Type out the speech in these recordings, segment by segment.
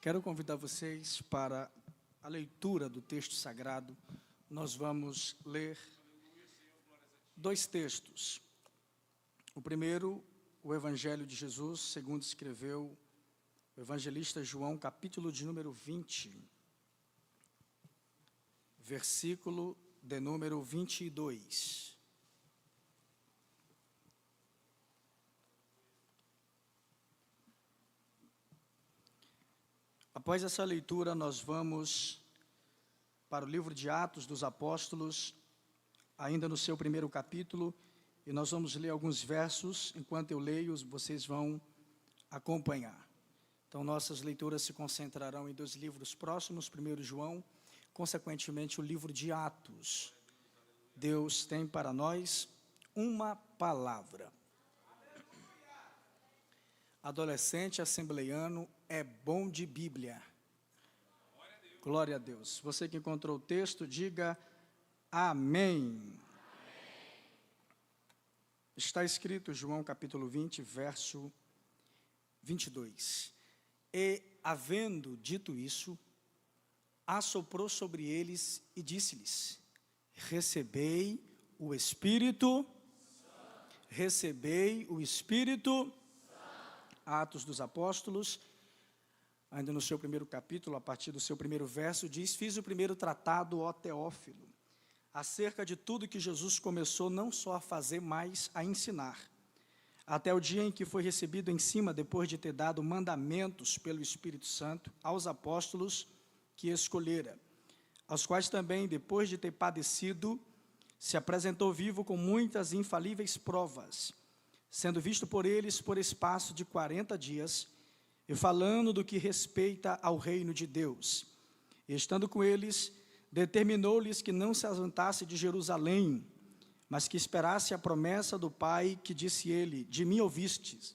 Quero convidar vocês para a leitura do texto sagrado. Nós vamos ler dois textos. O primeiro, o Evangelho de Jesus, segundo escreveu o evangelista João, capítulo de número 20, versículo de número 22. Após essa leitura, nós vamos para o livro de Atos dos Apóstolos, ainda no seu primeiro capítulo, e nós vamos ler alguns versos. Enquanto eu leio, vocês vão acompanhar. Então, nossas leituras se concentrarão em dois livros próximos, 1 João, consequentemente o livro de Atos. Deus tem para nós uma palavra. Adolescente assembleiano é bom de Bíblia. Glória a Deus. Você que encontrou o texto, diga amém. Está escrito, João capítulo 20, verso 22. E, havendo dito isso, assoprou sobre eles e disse-lhes: recebei o Espírito, recebei o Espírito. Atos dos Apóstolos, ainda no seu primeiro capítulo, a partir do seu primeiro verso, diz: fiz o primeiro tratado, ó Teófilo, acerca de tudo que Jesus começou não só a fazer, mas a ensinar, até o dia em que foi recebido em cima, depois de ter dado mandamentos pelo Espírito Santo aos apóstolos que escolhera, aos quais também, depois de ter padecido, se apresentou vivo com muitas infalíveis provas, sendo visto por eles por espaço de 40 dias, e falando do que respeita ao reino de Deus. E estando com eles, determinou-lhes que não se ausentasse de Jerusalém, mas que esperasse a promessa do Pai, que disse ele: de mim ouvistes,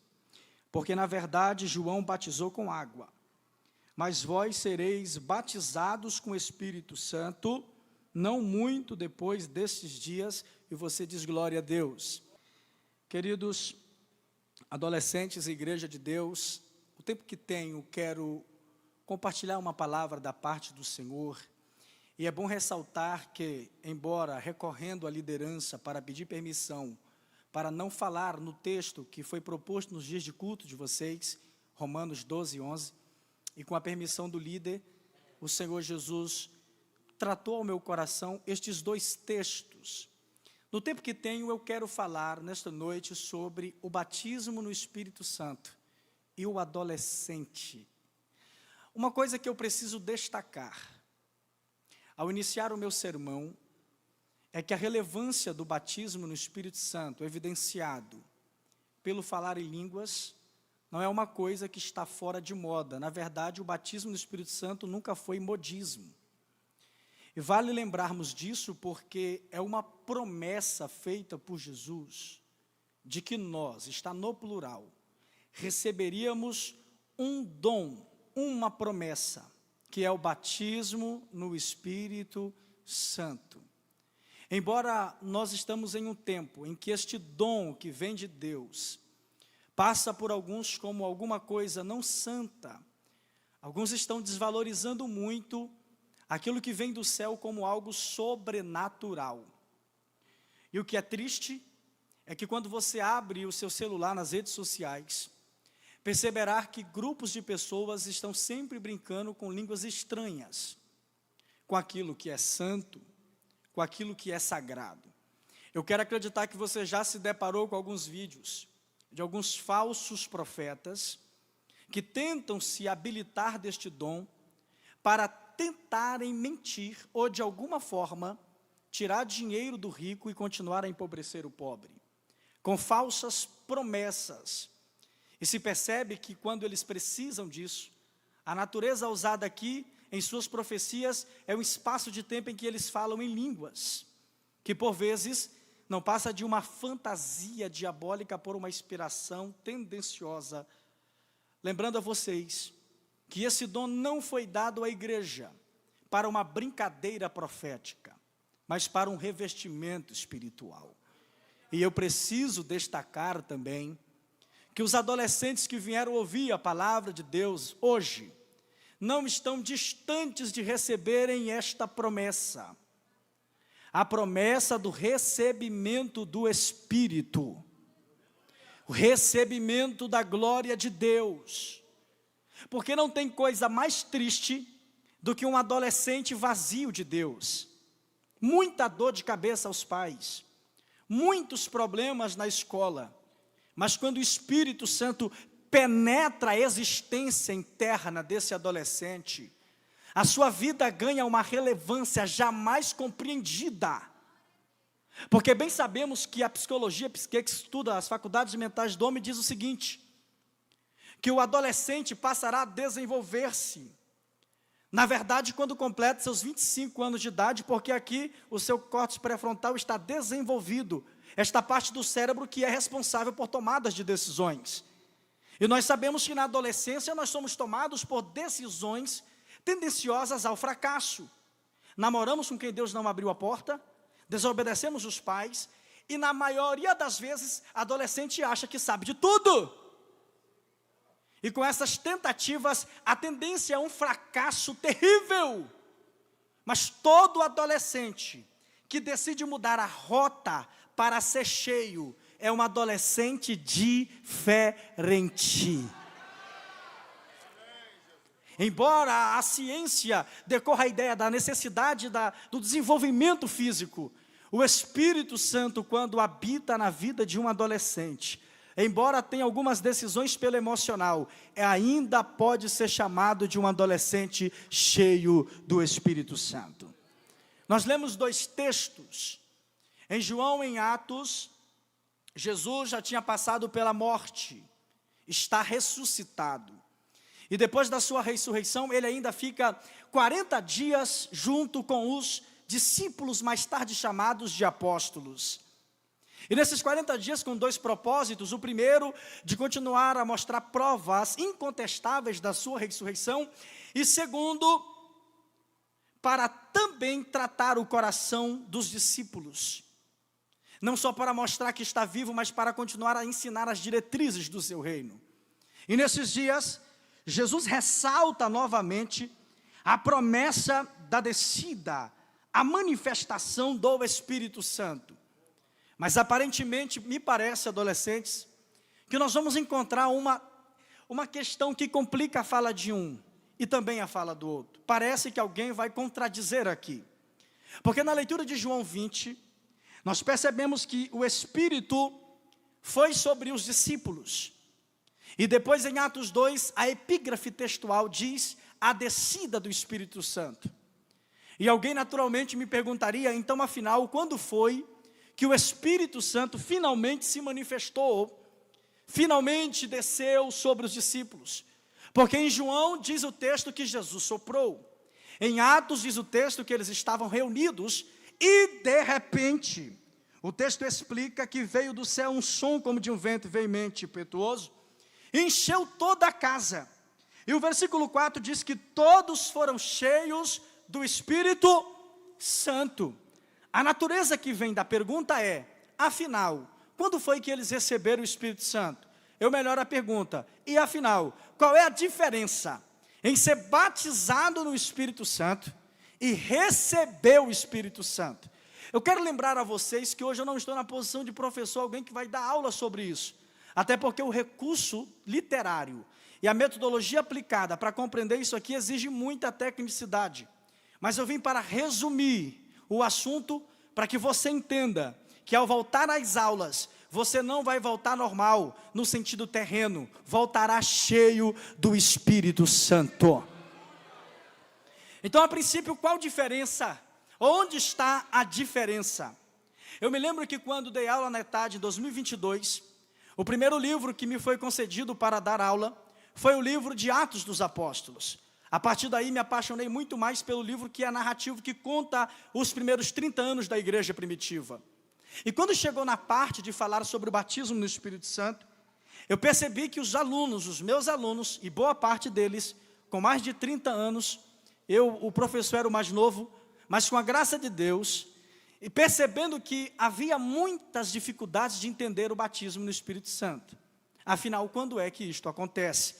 porque na verdade João batizou com água, mas vós sereis batizados com o Espírito Santo, não muito depois destes dias. E você diz glória a Deus. Queridos adolescentes e igreja de Deus, o tempo que tenho, quero compartilhar uma palavra da parte do Senhor. E é bom ressaltar que, embora recorrendo à liderança para pedir permissão, para não falar no texto que foi proposto nos dias de culto de vocês, Romanos 12, 11, e com a permissão do líder, o Senhor Jesus tratou ao meu coração estes dois textos. No tempo que tenho, eu quero falar nesta noite sobre o batismo no Espírito Santo e o adolescente. Uma coisa que eu preciso destacar, ao iniciar o meu sermão, é que a relevância do batismo no Espírito Santo, evidenciado pelo falar em línguas, não é uma coisa que está fora de moda. Na verdade, o batismo no Espírito Santo nunca foi modismo. E vale lembrarmos disso porque é uma promessa feita por Jesus, de que nós, está no plural, receberíamos um dom, uma promessa, que é o batismo no Espírito Santo. Embora nós estamos em um tempo em que este dom que vem de Deus, passa por alguns como alguma coisa não santa, alguns estão desvalorizando muito aquilo que vem do céu como algo sobrenatural. E o que é triste é que quando você abre o seu celular nas redes sociais, perceberá que grupos de pessoas estão sempre brincando com línguas estranhas, com aquilo que é santo, com aquilo que é sagrado. Eu quero acreditar que você já se deparou com alguns vídeos de alguns falsos profetas que tentam se habilitar deste dom para tentarem mentir ou de alguma forma tirar dinheiro do rico e continuar a empobrecer o pobre, com falsas promessas. E se percebe que quando eles precisam disso, a natureza usada aqui em suas profecias é um espaço de tempo em que eles falam em línguas, que por vezes não passa de uma fantasia diabólica por uma inspiração tendenciosa. Lembrando a vocês que esse dom não foi dado à igreja para uma brincadeira profética, mas para um revestimento espiritual. E eu preciso destacar também que os adolescentes que vieram ouvir a palavra de Deus hoje, não estão distantes de receberem esta promessa. A promessa do recebimento do Espírito. O recebimento da glória de Deus. Porque não tem coisa mais triste do que um adolescente vazio de Deus. Muita dor de cabeça aos pais. Muitos problemas na escola. Mas quando o Espírito Santo penetra a existência interna desse adolescente, a sua vida ganha uma relevância jamais compreendida. Porque bem sabemos que a psicologia que estuda as faculdades mentais do homem diz o seguinte, que o adolescente passará a desenvolver-se, na verdade, quando completa seus 25 anos de idade, porque aqui o seu córtex pré-frontal está desenvolvido, esta parte do cérebro que é responsável por tomadas de decisões. E nós sabemos que na adolescência nós somos tomados por decisões tendenciosas ao fracasso. Namoramos com quem Deus não abriu a porta, desobedecemos os pais, e na maioria das vezes, adolescente acha que sabe de tudo. E com essas tentativas, a tendência é um fracasso terrível. Mas todo adolescente que decide mudar a rota para ser cheio, é um adolescente diferente. Embora a ciência decorra a ideia da necessidade do desenvolvimento físico, o Espírito Santo, quando habita na vida de um adolescente, embora tenha algumas decisões pelo emocional, ainda pode ser chamado de um adolescente cheio do Espírito Santo. Nós lemos 2 textos. Em João, em Atos, Jesus já tinha passado pela morte, está ressuscitado. E depois da sua ressurreição, ele ainda fica 40 dias junto com os discípulos, mais tarde chamados de apóstolos. E nesses 40 dias com 2 propósitos, o primeiro de continuar a mostrar provas incontestáveis da sua ressurreição, e segundo, para também tratar o coração dos discípulos. Não só para mostrar que está vivo, mas para continuar a ensinar as diretrizes do seu reino. E nesses dias, Jesus ressalta novamente a promessa da descida, a manifestação do Espírito Santo. Mas aparentemente, me parece, adolescentes, que nós vamos encontrar uma questão que complica a fala de um e também a fala do outro. Parece que alguém vai contradizer aqui. Porque na leitura de João 20, nós percebemos que o Espírito foi sobre os discípulos. E depois em Atos 2, a epígrafe textual diz a descida do Espírito Santo. E alguém naturalmente me perguntaria, então afinal, quando foi que o Espírito Santo finalmente se manifestou, finalmente desceu sobre os discípulos? Porque em João diz o texto que Jesus soprou. Em Atos diz o texto que eles estavam reunidos e de repente, o texto explica que veio do céu um som como de um vento veemente e impetuoso, encheu toda a casa. E o versículo 4 diz que todos foram cheios do Espírito Santo. A natureza que vem da pergunta é, afinal, quando foi que eles receberam o Espírito Santo? Eu melhoro a pergunta, e afinal, qual é a diferença em ser batizado no Espírito Santo e receber o Espírito Santo? Eu quero lembrar a vocês que hoje eu não estou na posição de professor, alguém que vai dar aula sobre isso. Até porque o recurso literário e a metodologia aplicada para compreender isso aqui exige muita tecnicidade. Mas eu vim para resumir o assunto para que você entenda que ao voltar às aulas, você não vai voltar normal, no sentido terreno, voltará cheio do Espírito Santo. Então, a princípio, qual diferença? Onde está a diferença? Eu me lembro que quando dei aula na ETAD em 2022, o primeiro livro que me foi concedido para dar aula foi o livro de Atos dos Apóstolos. A partir daí me apaixonei muito mais pelo livro que é narrativo, que conta os primeiros 30 anos da igreja primitiva. E quando chegou na parte de falar sobre o batismo no Espírito Santo, eu percebi que os alunos, os meus alunos, e boa parte deles, com mais de 30 anos, o professor era o mais novo, mas com a graça de Deus, e percebendo que havia muitas dificuldades de entender o batismo no Espírito Santo. Afinal, quando é que isto acontece?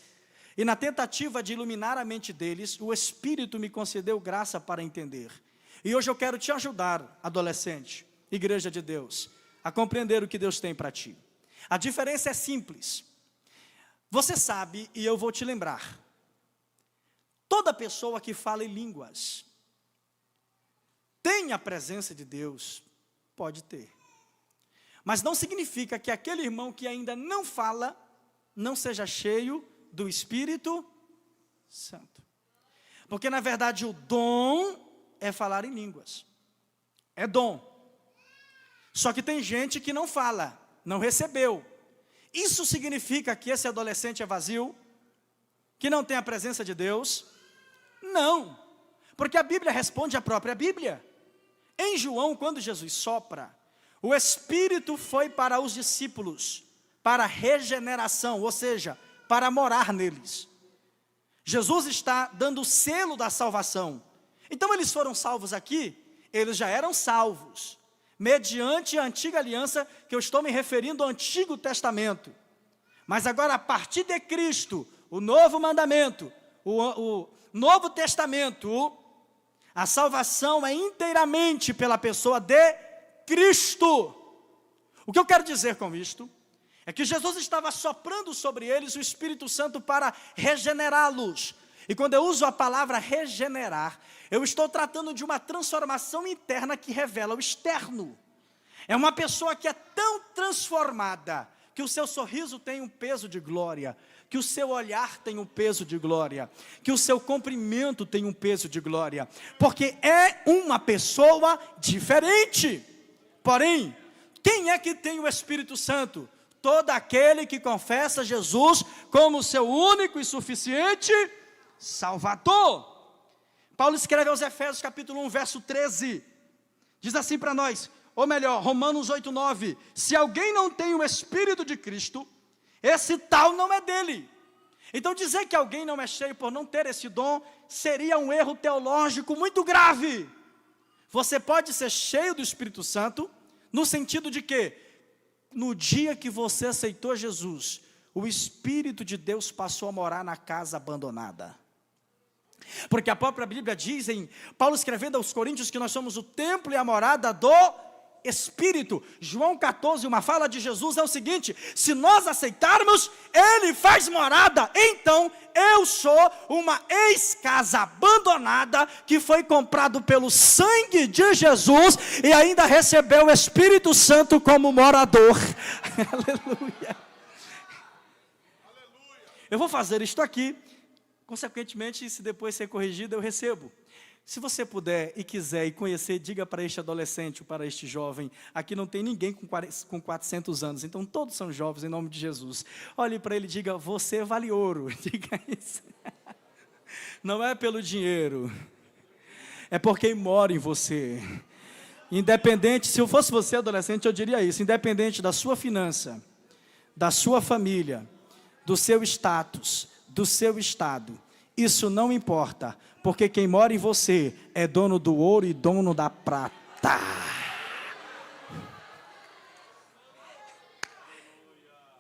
E na tentativa de iluminar a mente deles, o Espírito me concedeu graça para entender. E hoje eu quero te ajudar, adolescente, igreja de Deus, a compreender o que Deus tem para ti. A diferença é simples. Você sabe, e eu vou te lembrar, toda pessoa que fala em línguas tem a presença de Deus, pode ter. Mas não significa que aquele irmão que ainda não fala, não seja cheio do Espírito Santo. Porque na verdade o dom é falar em línguas. É dom. Só que tem gente que não fala, não recebeu. Isso significa que esse adolescente é vazio? Que não tem a presença de Deus? Não. Porque a Bíblia responde a própria Bíblia. Em João, quando Jesus sopra, o Espírito foi para os discípulos, para regeneração, ou seja, para morar neles. Jesus está dando o selo da salvação. Então eles foram salvos aqui, eles já eram salvos, mediante a antiga aliança, que eu estou me referindo ao Antigo Testamento. Mas agora, a partir de Cristo, o novo mandamento, o Novo Testamento, a salvação é inteiramente pela pessoa de Cristo. O que eu quero dizer com isto é que Jesus estava soprando sobre eles o Espírito Santo para regenerá-los. E quando eu uso a palavra regenerar, eu estou tratando de uma transformação interna que revela o externo. É uma pessoa que é tão transformada, que o seu sorriso tem um peso de glória, que o seu olhar tem um peso de glória, que o seu comprimento tem um peso de glória, porque é uma pessoa diferente. Porém, quem é que tem o Espírito Santo? Todo aquele que confessa Jesus como seu único e suficiente Salvador. Paulo escreve aos Efésios capítulo 1, verso 13, diz assim para nós, ou melhor, Romanos 8, 9, se alguém não tem o Espírito de Cristo, esse tal não é dele. Então dizer que alguém não é cheio por não ter esse dom, seria um erro teológico muito grave. Você pode ser cheio do Espírito Santo, no sentido de que, no dia que você aceitou Jesus, o Espírito de Deus passou a morar na casa abandonada. Porque a própria Bíblia diz, em Paulo escrevendo aos Coríntios, que nós somos o templo e a morada do Espírito. João 14, uma fala de Jesus é o seguinte, se nós aceitarmos, Ele faz morada, então eu sou uma ex-casa abandonada, que foi comprado pelo sangue de Jesus, e ainda recebeu o Espírito Santo como morador. Aleluia. Eu vou fazer isto aqui, consequentemente, se depois ser corrigido, eu recebo. Se você puder e quiser e conhecer, diga para este adolescente ou para este jovem, aqui não tem ninguém com 400 anos, então todos são jovens em nome de Jesus. Olhe para ele e diga, você vale ouro, diga isso. Não é pelo dinheiro, é por quem mora em você. Independente, se eu fosse você adolescente, eu diria isso, independente da sua finança, da sua família, do seu status, do seu estado, isso não importa, porque quem mora em você é dono do ouro e dono da prata.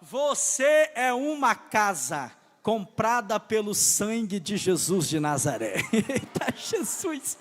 Você é uma casa comprada pelo sangue de Jesus de Nazaré. Eita, Jesus!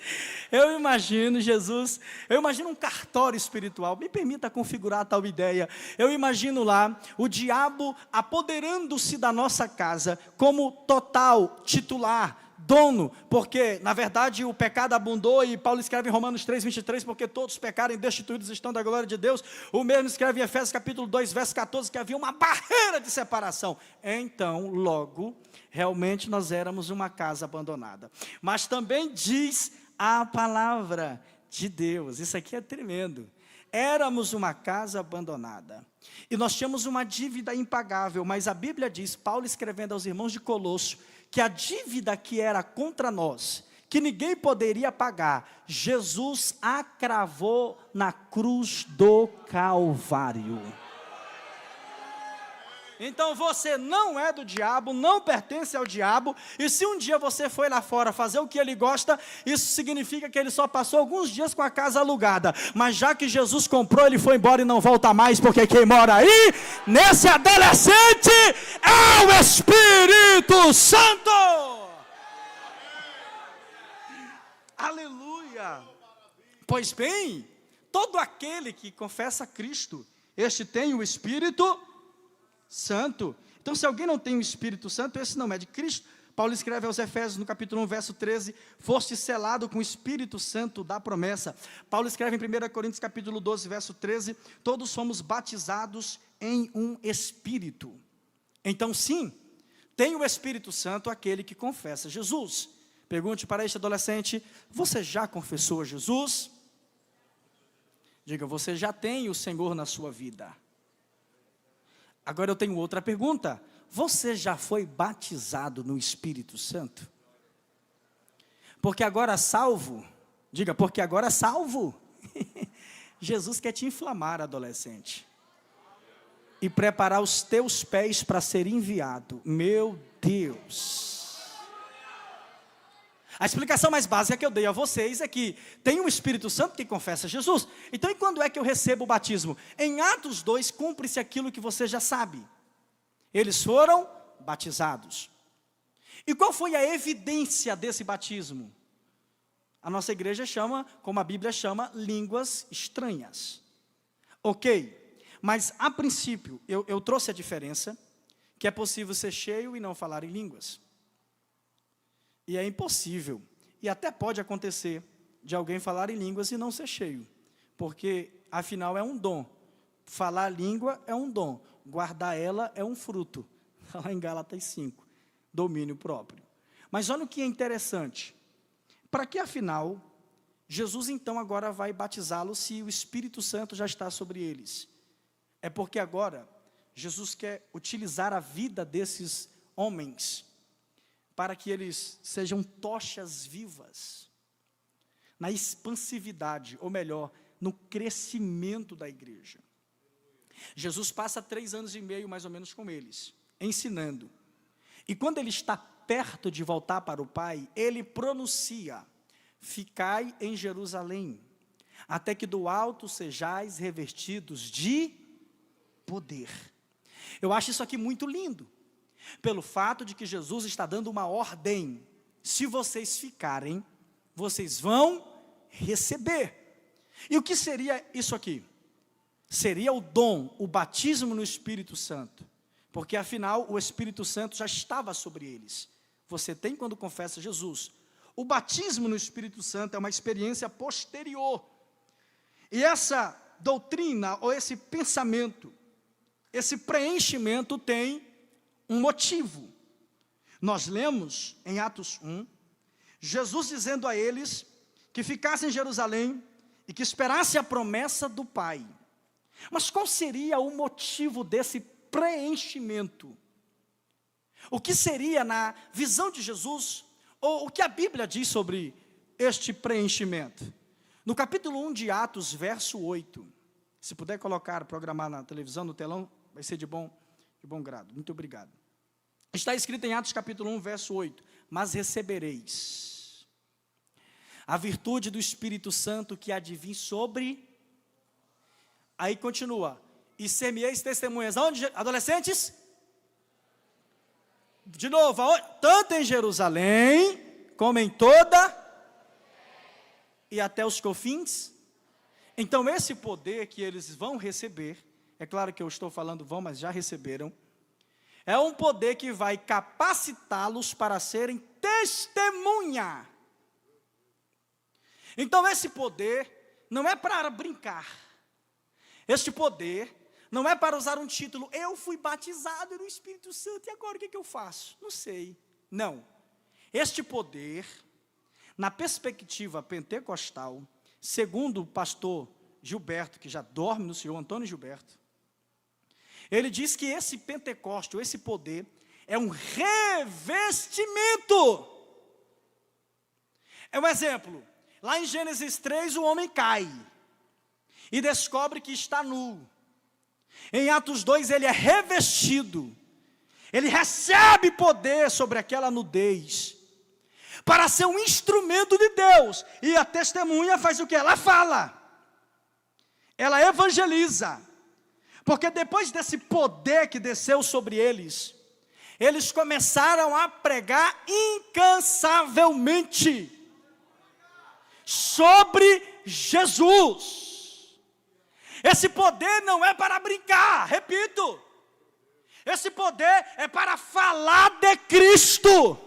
Eu imagino Jesus, eu imagino um cartório espiritual, me permita configurar tal ideia, eu imagino lá o diabo apoderando-se da nossa casa como total, titular, dono, porque na verdade o pecado abundou, e Paulo escreve em Romanos 3, 23, porque todos pecaram e destituídos estão da glória de Deus. O mesmo escreve em Efésios capítulo 2, verso 14, que havia uma barreira de separação. Então, logo, realmente nós éramos uma casa abandonada. Mas também diz a palavra de Deus, isso aqui é tremendo, éramos uma casa abandonada, e nós tínhamos uma dívida impagável, mas a Bíblia diz, Paulo escrevendo aos irmãos de Colosso, que a dívida que era contra nós, que ninguém poderia pagar, Jesus a cravou na cruz do Calvário. Então você não é do diabo, não pertence ao diabo, e se um dia você foi lá fora fazer o que ele gosta, isso significa que ele só passou alguns dias com a casa alugada, mas já que Jesus comprou, ele foi embora e não volta mais, porque quem mora aí, nesse adolescente, é o Espírito Santo. Aleluia. Pois bem, todo aquele que confessa Cristo, este tem o Espírito Santo. Então, se alguém não tem o Espírito Santo, esse não é de Cristo. Paulo escreve aos Efésios, no capítulo 1, verso 13, foste selado com o Espírito Santo da promessa. Paulo escreve em 1 Coríntios, capítulo 12, verso 13, todos somos batizados em um Espírito. Então, sim, tem o Espírito Santo aquele que confessa Jesus. Pergunte para este adolescente, você já confessou Jesus? Diga, você já tem o Senhor na sua vida? Agora eu tenho outra pergunta. Você já foi batizado no Espírito Santo? Porque agora salvo, diga, porque agora salvo. Jesus quer te inflamar, adolescente, e preparar os teus pés para ser enviado. Meu Deus. A explicação mais básica que eu dei a vocês é que tem um Espírito Santo que confessa Jesus. Então, e quando é que eu recebo o batismo? Em Atos 2, cumpre-se aquilo que você já sabe. Eles foram batizados. E qual foi a evidência desse batismo? A nossa igreja chama, como a Bíblia chama, línguas estranhas. Ok, mas a princípio, eu trouxe a diferença, que é possível ser cheio e não falar em línguas. E é impossível, e até pode acontecer, de alguém falar em línguas e não ser cheio, porque afinal é um dom. Falar a língua é um dom, guardar ela é um fruto. Lá em Gálatas 5, domínio próprio. Mas olha o que é interessante, para que afinal, Jesus então agora vai batizá-los se o Espírito Santo já está sobre eles? É porque agora, Jesus quer utilizar a vida desses homens, para que eles sejam tochas vivas, na expansividade, ou melhor, no crescimento da igreja. Jesus passa 3 anos e meio, mais ou menos, com eles, ensinando. E quando ele está perto de voltar para o Pai, ele pronuncia, ficai em Jerusalém, até que do alto sejais revestidos de poder. Eu acho isso aqui muito lindo, pelo fato de que Jesus está dando uma ordem, se vocês ficarem, vocês vão receber. E o que seria isso aqui? Seria o dom, o batismo no Espírito Santo, porque afinal o Espírito Santo já estava sobre eles. Você tem quando confessa Jesus. O batismo no Espírito Santo é uma experiência posterior, e essa doutrina, ou esse pensamento, esse preenchimento tem um motivo. Nós lemos em Atos 1, Jesus dizendo a eles que ficassem em Jerusalém e que esperassem a promessa do Pai. Mas qual seria o motivo desse preenchimento? O que seria, na visão de Jesus, ou o que a Bíblia diz sobre este preenchimento? No capítulo 1 de Atos, verso 8, se puder colocar, programar na televisão, no telão, vai ser de bom grado. Muito obrigado. Está escrito em Atos capítulo 1, verso 8, mas recebereis a virtude do Espírito Santo que há de vir sobre, aí continua, e ser-me-eis testemunhas, aonde, adolescentes? De novo, aonde? Tanto em Jerusalém, como em toda, e até os confins. Então esse poder que eles vão receber, é claro que eu estou falando vão, mas já receberam, é um poder que vai capacitá-los para serem testemunha. Então esse poder não é para brincar. Este poder não é para usar um título, eu fui batizado no Espírito Santo, e agora o que eu faço? Não sei. Não. Este poder, na perspectiva pentecostal, segundo o pastor Gilberto, que já dorme no Senhor, Antônio Gilberto, ele diz que esse Pentecoste, esse poder, é um revestimento. É um exemplo. Lá em Gênesis 3, o homem cai e descobre que está nu. Em Atos 2, ele é revestido. Ele recebe poder sobre aquela nudez, para ser um instrumento de Deus. E a testemunha faz o que? Ela fala. Ela evangeliza. Porque depois desse poder que desceu sobre eles, eles começaram a pregar incansavelmente sobre Jesus. Esse poder não é para brincar, repito. Esse poder é para falar de Cristo.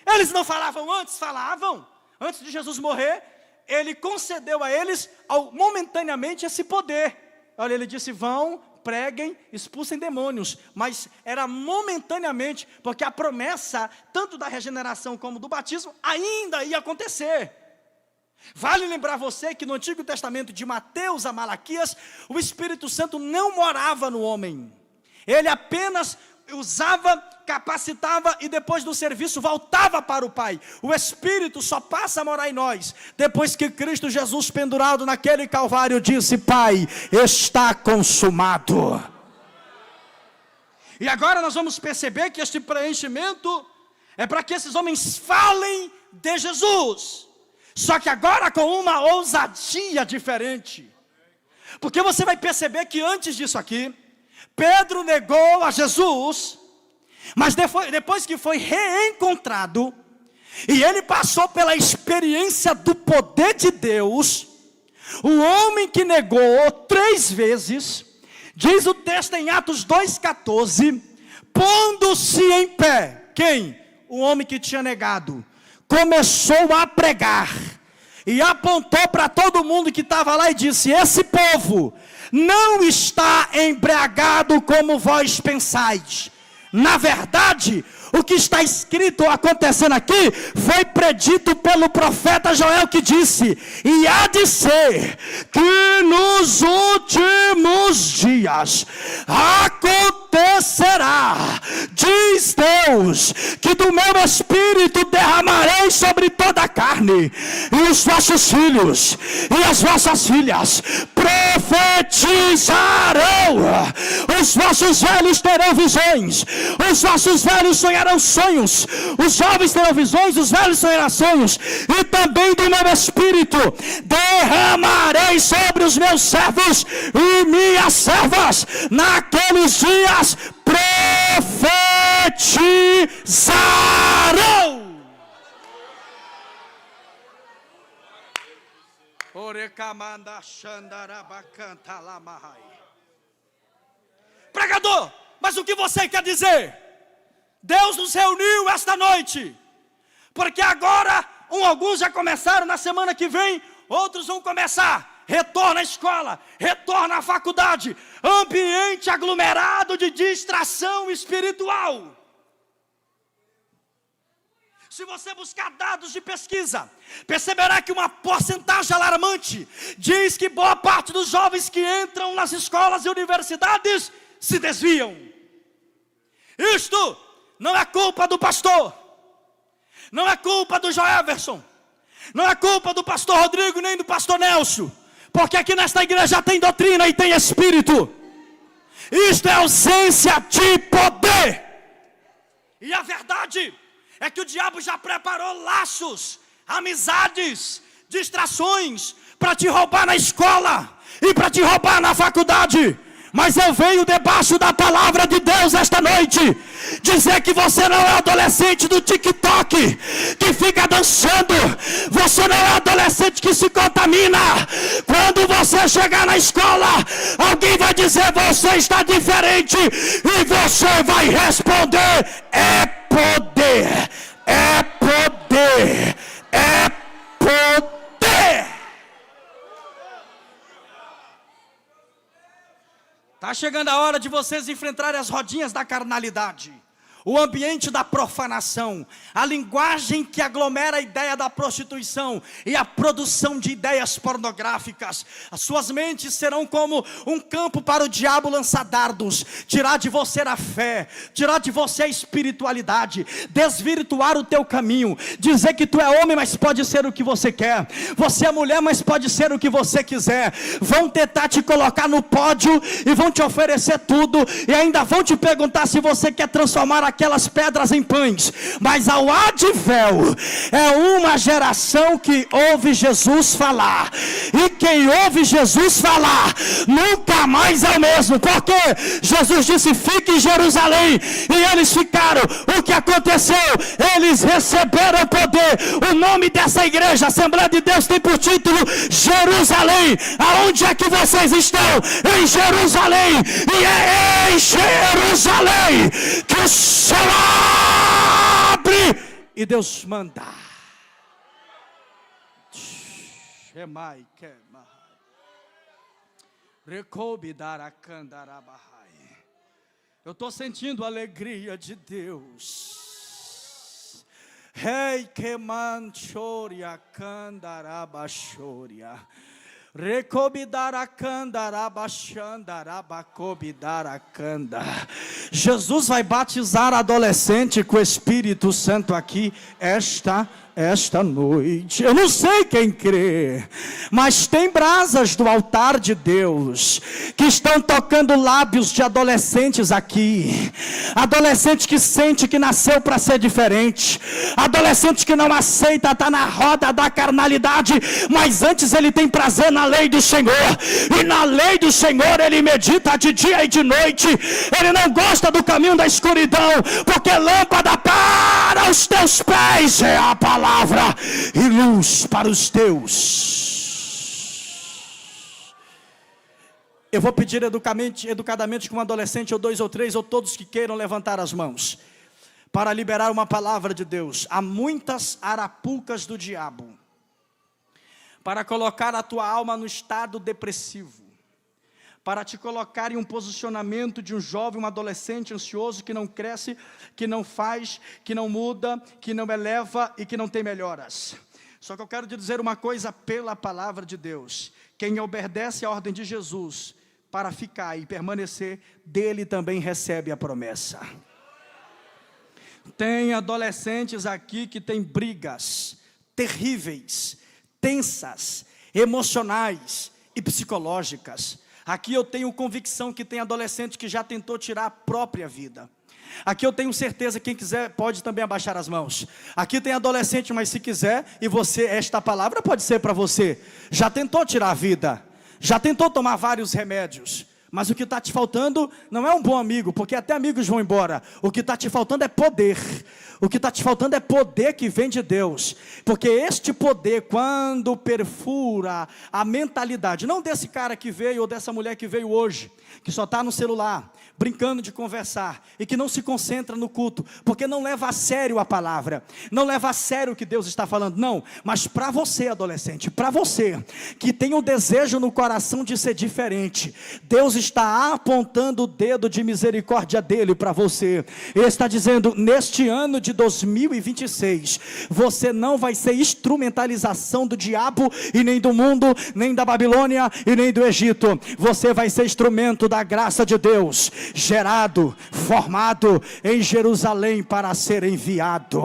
Eles não falavam antes? Falavam. Antes de Jesus morrer, Ele concedeu a eles momentaneamente esse poder. Olha, Ele disse, vão, preguem, expulsem demônios. Mas era momentaneamente, porque a promessa, tanto da regeneração como do batismo, ainda ia acontecer. Vale lembrar você que no Antigo Testamento, de Mateus a Malaquias, o Espírito Santo não morava no homem. Ele apenas usava, capacitava e depois do serviço voltava para o Pai. O Espírito só passa a morar em nós depois que Cristo Jesus, pendurado naquele Calvário, disse, Pai, está consumado. E agora nós vamos perceber que este preenchimento é para que esses homens falem de Jesus. Só que agora com uma ousadia diferente. Porque você vai perceber que antes disso aqui, Pedro negou a Jesus, mas depois que foi reencontrado, e ele passou pela experiência do poder de Deus, o homem que negou 3 vezes, diz o texto em Atos 2,14, pondo-se em pé, quem? O homem que tinha negado, começou a pregar, e apontou para todo mundo que estava lá e disse, esse povo não está embriagado como vós pensais. Na verdade, o que está escrito acontecendo aqui, foi predito pelo profeta Joel, que disse, e há de ser que nos últimos dias acontecerá, diz Deus, que do meu Espírito derramarei sobre toda a carne, e os vossos filhos e as vossas filhas profetizarão, os vossos velhos terão visões, os vossos velhos sonharão sonhos, os jovens terão visões, os velhos sonharão sonhos, e também do meu Espírito derramarei sobre os meus servos e minhas servas, naqueles dias profetizarão. Pregador, mas o que você quer dizer? Deus nos reuniu esta noite, porque agora, alguns já começaram, na semana que vem, outros vão começar, retorna à escola, retorna à faculdade, ambiente aglomerado de distração espiritual. Se você buscar dados de pesquisa, perceberá que uma porcentagem alarmante diz que boa parte dos jovens que entram nas escolas e universidades se desviam. Isto não é culpa do pastor, não é culpa do Joelverson, não é culpa do pastor Rodrigo nem do pastor Nelson, porque aqui nesta igreja tem doutrina e tem espírito. Isto é ausência de poder. E a verdade é que o diabo já preparou laços, amizades, distrações para te roubar na escola e para te roubar na faculdade. Mas eu venho debaixo da palavra de Deus esta noite dizer que você não é adolescente do TikTok que fica dançando, você não é adolescente que se contamina. Quando você chegar na escola, alguém vai dizer, você está diferente, e você vai responder, é poder, é poder, é poder. Está chegando a hora de vocês enfrentarem as rodinhas da carnalidade. o ambiente da profanação, a linguagem que aglomera a ideia da prostituição e a produção de ideias pornográficas. As suas mentes serão como um campo para o diabo lançar dardos, tirar de você a fé, tirar de você a espiritualidade, desvirtuar o teu caminho, dizer que tu é homem, mas pode ser o que você quer, você é mulher, mas pode ser o que você quiser. Vão tentar te colocar no pódio e vão te oferecer tudo, e ainda vão te perguntar se você quer transformar aquelas pedras em pães. Mas ao advéu, é uma geração que ouve Jesus falar, e quem ouve Jesus falar nunca mais é o mesmo, porque Jesus disse: fique em Jerusalém, e eles ficaram. O que aconteceu? Eles receberam poder. O nome dessa igreja, Assembleia de Deus, tem por título Jerusalém. Aonde é que vocês estão? Em Jerusalém. E é em Jerusalém que o céu abre e Deus manda. Eu estou sentindo a alegria de Deus. Rei que manchoria candarabachoria. Jesus vai batizar adolescente com o Espírito Santo aqui esta noite. Eu não sei quem crê, mas tem brasas do altar de Deus que estão tocando lábios de adolescentes aqui. Adolescente que sente que nasceu para ser diferente, adolescente que não aceita estar na roda da carnalidade, mas antes ele tem prazer na lei do Senhor, e na lei do Senhor ele medita de dia e de noite. Ele não gosta do caminho da escuridão, porque lâmpada para os teus pés é a palavra e luz para os teus. Eu vou pedir educadamente com um adolescente, ou dois ou três, ou todos que queiram levantar as mãos, para liberar uma palavra de Deus. Há muitas arapucas do diabo para colocar a tua alma no estado depressivo, para te colocar em um posicionamento de um jovem, um adolescente ansioso, que não cresce, que não faz, que não muda, que não eleva e que não tem melhoras. Só que eu quero te dizer uma coisa pela palavra de Deus: quem obedece à ordem de Jesus para ficar e permanecer, dele também recebe a promessa. Tem adolescentes aqui que têm brigas terríveis, tensas, emocionais e psicológicas. Aqui eu tenho convicção que tem adolescente que já tentou tirar a própria vida. Aqui eu tenho certeza, quem quiser pode também abaixar as mãos. Aqui tem adolescente, mas se quiser, e você, esta palavra pode ser para você. Já tentou tirar a vida, já tentou tomar vários remédios, mas o que está te faltando não é um bom amigo, porque até amigos vão embora. O que está te faltando é poder. O que está te faltando é poder que vem de Deus, porque este poder, quando perfura a mentalidade, não desse cara que veio, ou dessa mulher que veio hoje, que só está no celular, brincando de conversar, e que não se concentra no culto, porque não leva a sério a palavra, não leva a sério o que Deus está falando. Não, mas para você, adolescente, para você, que tem um desejo no coração de ser diferente, Deus está apontando o dedo de misericórdia dele para você. Ele está dizendo: neste ano de 2026, você não vai ser instrumentalização do diabo, e nem do mundo, nem da Babilônia, e nem do Egito. Você vai ser instrumento da graça de Deus, gerado, formado em Jerusalém para ser enviado.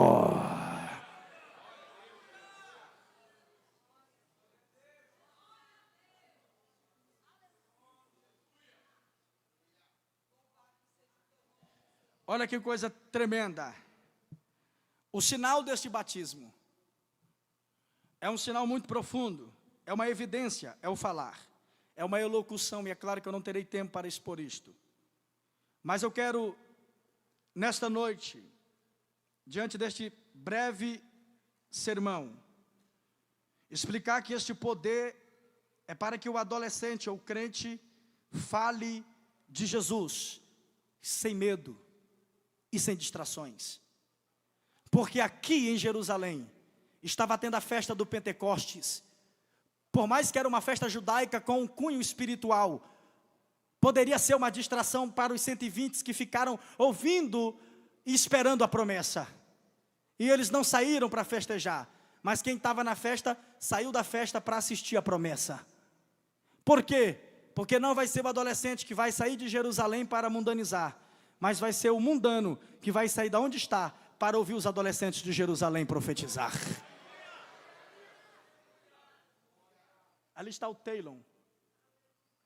Olha que coisa tremenda. O sinal deste batismo é um sinal muito profundo, é uma evidência, é o falar, é uma elocução, e é claro que eu não terei tempo para expor isto. Mas eu quero, nesta noite, diante deste breve sermão, explicar que este poder é para que o adolescente ou crente fale de Jesus, sem medo e sem distrações. Porque aqui em Jerusalém, estava tendo a festa do Pentecostes. Por mais que era uma festa judaica com um cunho espiritual, poderia ser uma distração para os 120 que ficaram ouvindo esperando a promessa. E eles não saíram para festejar, mas quem estava na festa, saiu da festa para assistir a promessa. Por quê? Porque não vai ser o adolescente que vai sair de Jerusalém para mundanizar, mas vai ser o mundano que vai sair de onde está para ouvir os adolescentes de Jerusalém profetizar. Ali está o Taylor,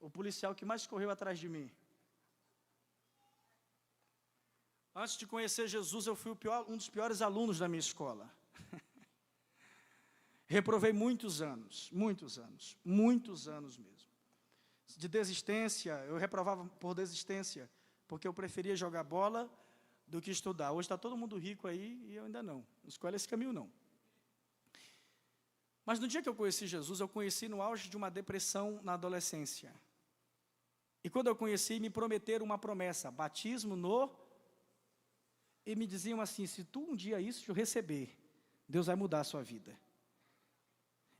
o policial que mais correu atrás de mim. Antes de conhecer Jesus, eu fui um dos piores alunos da minha escola. Reprovei muitos anos mesmo. De desistência, eu reprovava por desistência, porque eu preferia jogar bola do que estudar. Hoje está todo mundo rico aí e eu ainda não escolho esse caminho não. Mas no dia que eu conheci Jesus, eu conheci no auge de uma depressão na adolescência. E quando eu conheci, me prometeram uma promessa, batismo e me diziam assim, se tu um dia isso receber, Deus vai mudar a sua vida.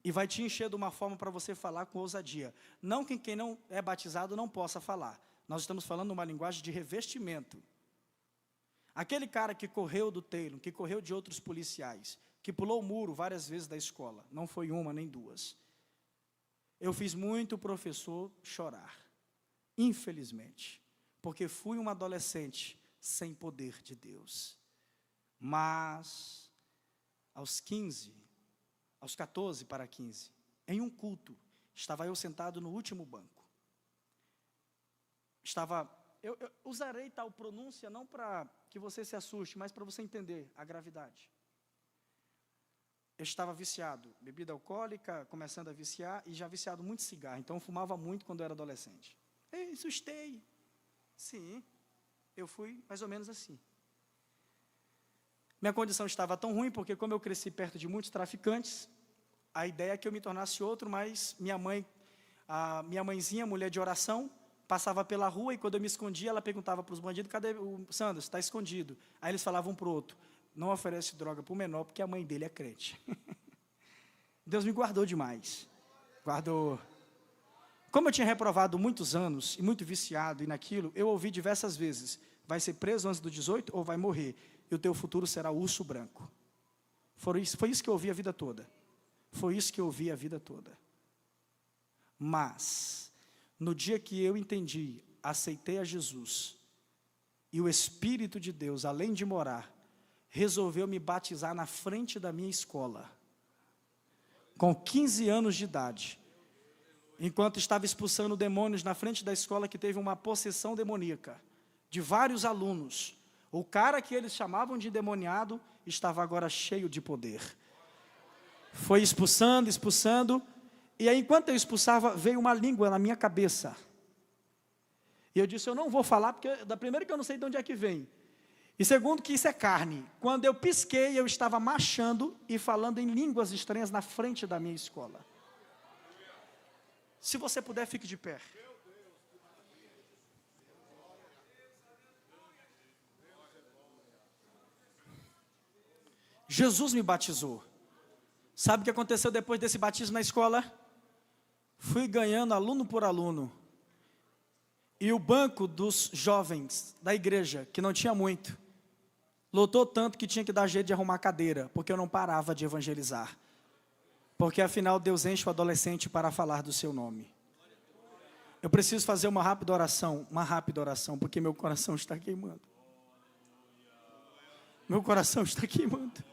E vai te encher de uma forma para você falar com ousadia. Não que quem não é batizado não possa falar. Nós estamos falando uma linguagem de revestimento. Aquele cara que correu do Taylor, que correu de outros policiais, que pulou o muro várias vezes da escola, não foi uma nem duas. Eu fiz muito professor chorar, infelizmente, porque fui um adolescente sem poder de Deus. Mas, aos 14 para 15, em um culto, estava eu sentado no último banco. Eu usarei tal pronúncia não para que você se assuste, mas para você entender a gravidade. Eu estava viciado, bebida alcoólica, começando a viciar, e já viciado muito cigarro, então eu fumava muito quando eu era adolescente. Ei, assustei. Sim, eu fui mais ou menos assim. Minha condição estava tão ruim, porque como eu cresci perto de muitos traficantes, a ideia é que eu me tornasse outro, mas minha mãezinha, mulher de oração, passava pela rua, e quando eu me escondia, ela perguntava para os bandidos, cadê o Sandro? Está escondido. Aí eles falavam um para o outro, não oferece droga para o menor, porque a mãe dele é crente. Deus me guardou demais. Guardou. Como eu tinha reprovado muitos anos, e muito viciado, e naquilo, eu ouvi diversas vezes, vai ser preso antes do 18 ou vai morrer, e o teu futuro será urso branco. Foi isso que eu ouvi a vida toda. Mas, no dia que eu entendi, aceitei a Jesus, e o Espírito de Deus, além de morar, resolveu me batizar na frente da minha escola, com 15 anos de idade, enquanto estava expulsando demônios na frente da escola, que teve uma possessão demoníaca, de vários alunos. O cara que eles chamavam de endemoniado, estava agora cheio de poder. Foi expulsando, e aí enquanto eu expulsava, veio uma língua na minha cabeça. E eu disse, eu não vou falar, porque da primeira que eu não sei de onde é que vem. E segundo que isso é carne. Quando eu pisquei, eu estava marchando e falando em línguas estranhas na frente da minha escola. Se você puder, fique de pé. Jesus me batizou. Sabe o que aconteceu depois desse batismo na escola? Fui ganhando aluno por aluno. E o banco dos jovens da igreja, que não tinha muito, lotou tanto que tinha que dar jeito de arrumar cadeira, porque eu não parava de evangelizar. Porque afinal Deus enche o adolescente para falar do seu nome. Eu preciso fazer uma rápida oração, porque meu coração está queimando. Meu coração está queimando.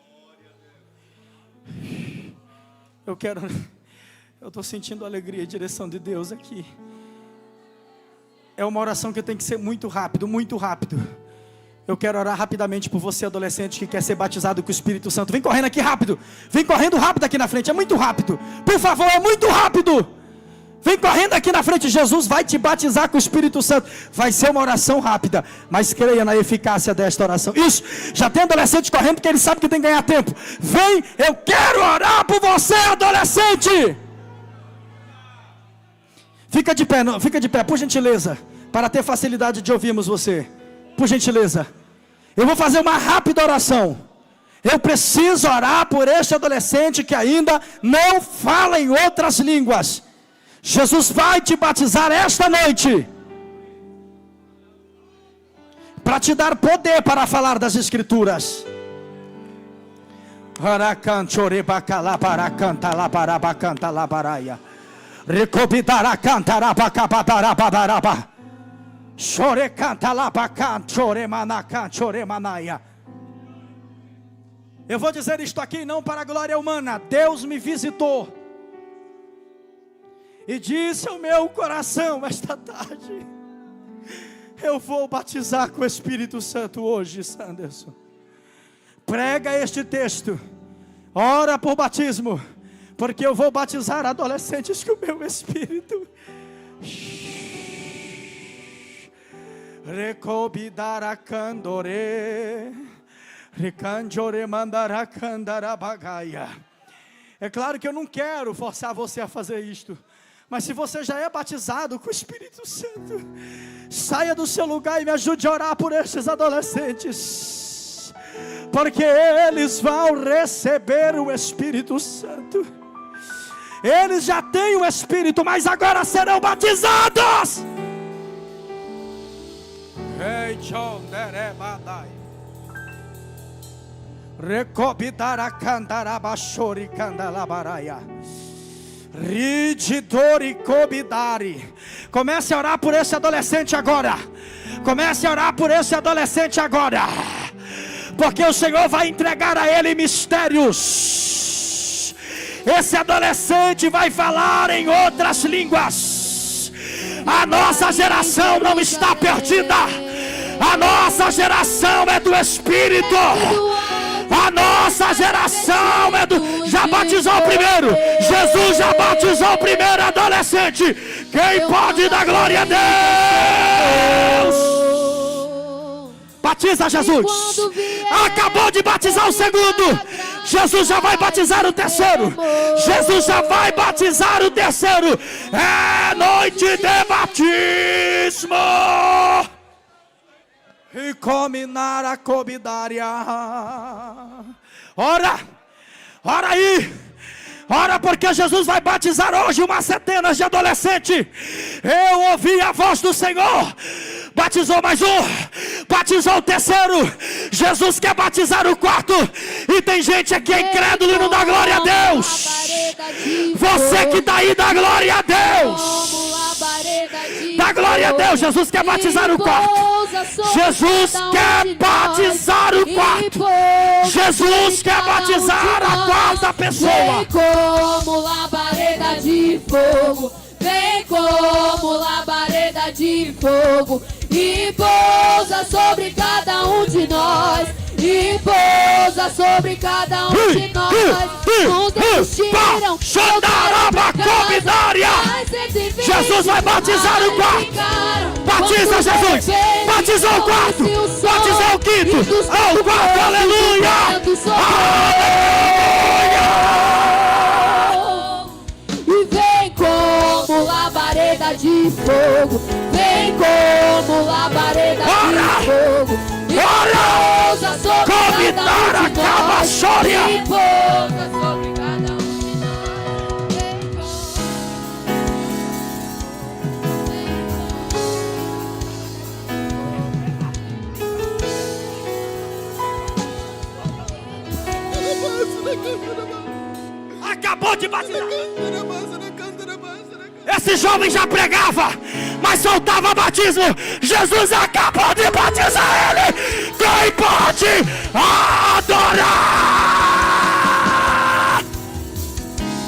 Eu estou sentindo a alegria e direção de Deus aqui. É uma oração que tem que ser muito rápido, muito rápido. Eu quero orar rapidamente por você, adolescente, que quer ser batizado com o Espírito Santo. Vem correndo aqui rápido. Vem correndo rápido aqui na frente. É muito rápido. Por favor, é muito rápido. Vem correndo aqui na frente. Jesus vai te batizar com o Espírito Santo. Vai ser uma oração rápida, mas creia na eficácia desta oração. Isso, já tem adolescente correndo, porque ele sabe que tem que ganhar tempo. Vem, eu quero orar por você, adolescente. Fica de pé, por gentileza, para ter facilidade de ouvirmos você. Por gentileza. Eu vou fazer uma rápida oração. Eu preciso orar por este adolescente que ainda não fala em outras línguas. Jesus vai te batizar esta noite. para te dar poder para falar das Escrituras. Eu vou dizer isto aqui não para a glória humana. Deus me visitou e disse ao meu coração esta tarde: eu vou batizar com o Espírito Santo hoje, Sanderson. Prega este texto, ora por batismo, porque eu vou batizar adolescentes com o meu Espírito. É claro que eu não quero forçar você a fazer isto, mas se você já é batizado com o Espírito Santo, saia do seu lugar e me ajude a orar por estes adolescentes, porque eles vão receber o Espírito Santo. Eles já têm o Espírito, mas agora serão batizados. Recobidara candarabachori candalabaraia. Rididori cobidari. Comece a orar por esse adolescente agora. Comece a orar por esse adolescente agora, porque o Senhor vai entregar a ele mistérios. Esse adolescente vai falar em outras línguas. A nossa geração não está perdida. A nossa geração é do Espírito. A nossa geração é do... Já batizou o primeiro. Jesus já batizou o primeiro adolescente. Quem pode dar glória a Deus? Batiza Jesus. Acabou de batizar o segundo. Jesus já vai batizar o terceiro. Jesus já vai batizar o terceiro. É noite de batismo. E cominar a cobidária. Ora aí. Ora, porque Jesus vai batizar hoje uma centena de adolescentes. Eu ouvi a voz do Senhor. Batizou mais um, batizou o terceiro. Jesus quer batizar o quarto. E tem gente aqui incrédulo e não dá glória a Deus. Você que está aí, dá glória a Deus. Dá glória a Deus. Jesus quer batizar o quarto. Jesus quer batizar o quarto. Jesus quer batizar a quarta pessoa. Vem como labareda de fogo. Vem como labareda de fogo. E pousa sobre cada um de nós. E pousa sobre cada um de nós. Uns desistiram, Jesus vai batizar o quarto. Batiza Jesus. Batizou o quarto. Batizou o quinto. O quarto. Aleluia. E vem como labareda de fogo. Vem como labareda de fogo. E pousa sobre cada um de nós. E pousa sobre cada um de nós. Acabou de batizar. Esse jovem já pregava, mas soltava batismo. Jesus acabou de batizar ele. Quem pode adorar?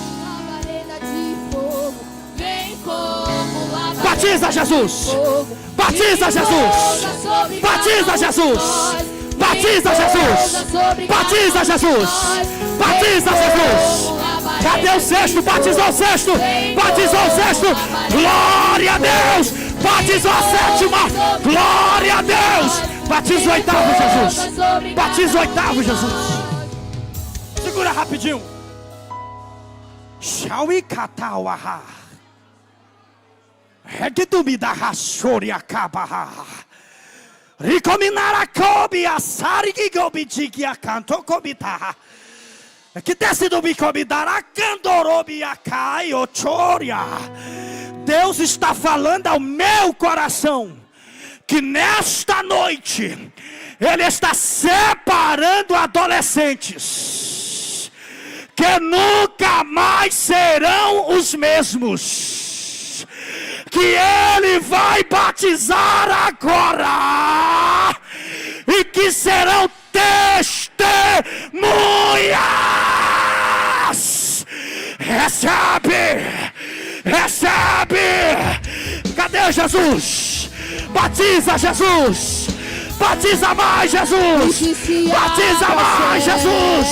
labareda de fogo. Vem como labareda. Batiza Jesus. Batiza Jesus. Batiza Jesus. Batiza Jesus. Batiza Jesus. Batiza Jesus. Cadê o sexto? Batizou o sexto. Batizou o sexto. Glória a Deus. Batizou a sétima. Glória a Deus. Batiza o oitavo, Jesus. Batiza o oitavo, Jesus. Segura rapidinho. Shawi katawaha. Regitumida hasori akabaha. Ricominara kobi asari gobitiki akanto kobita. Que desce do bicobidara candorobi akai ochoria. Deus está falando ao meu coração que nesta noite Ele está separando adolescentes que nunca mais serão os mesmos, que Ele vai batizar agora e que serão testemunhas. Recebe. Cadê Jesus? Batiza, Jesus. Batiza mais, Jesus. Batiza mais, Jesus.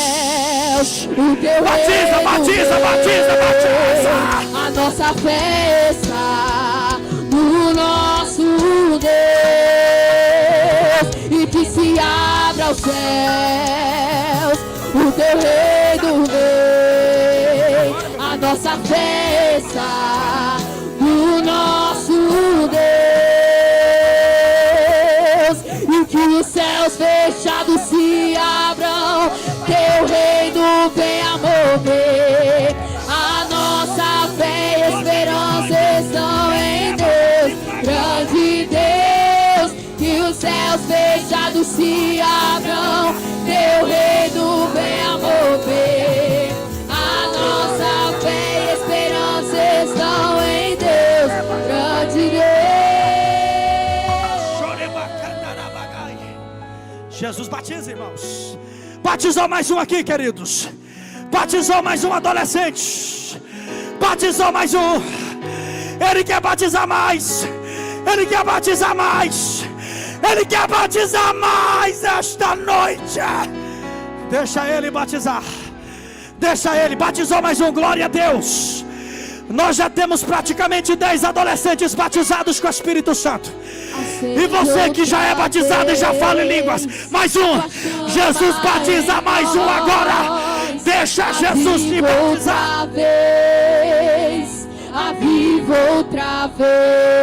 Batiza. A nossa fé está no nosso Deus, e que se abra os céus, o teu reino vem. A nossa fé está no nosso Deus, e que os céus fechados se abram, teu reino venha mover. A nossa fé e esperança estão em Deus, grande Deus, que os céus fechados se abram, teu reino venha mover. A nossa fé e esperança estão em Deus, grande Deus. Jesus batiza, irmãos. Batizou mais um aqui, queridos. Batizou mais um adolescente. Batizou mais um. Ele quer batizar mais. Ele quer batizar mais. Ele quer batizar mais esta noite. Deixa ele batizar. Deixa ele. Batizou mais um. Glória a Deus. Nós já temos praticamente 10 adolescentes batizados com o Espírito Santo. E você que já é batizado e já fala em línguas, mais um. Jesus batiza mais um agora. Deixa Jesus te batizar. Aviva outra vez.